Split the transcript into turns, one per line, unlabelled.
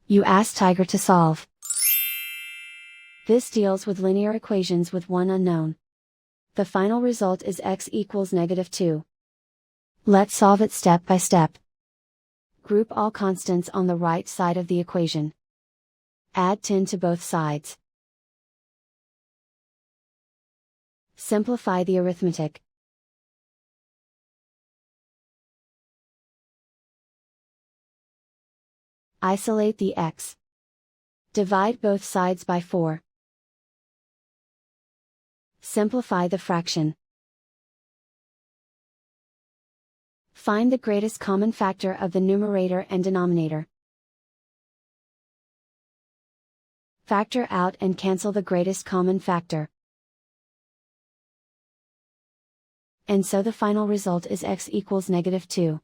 You ask Tiger to solve. This deals with linear equations with one unknown. The final result is x equals -2. Let's solve it step by step. Group all constants on the right side of the equation. Add 10 to both sides. Simplify the arithmetic. Isolate the x. Divide both sides by 4. Simplify the fraction. Find the greatest common factor of the numerator and denominator. Factor out and cancel the greatest common factor. And so the final result is x equals -2.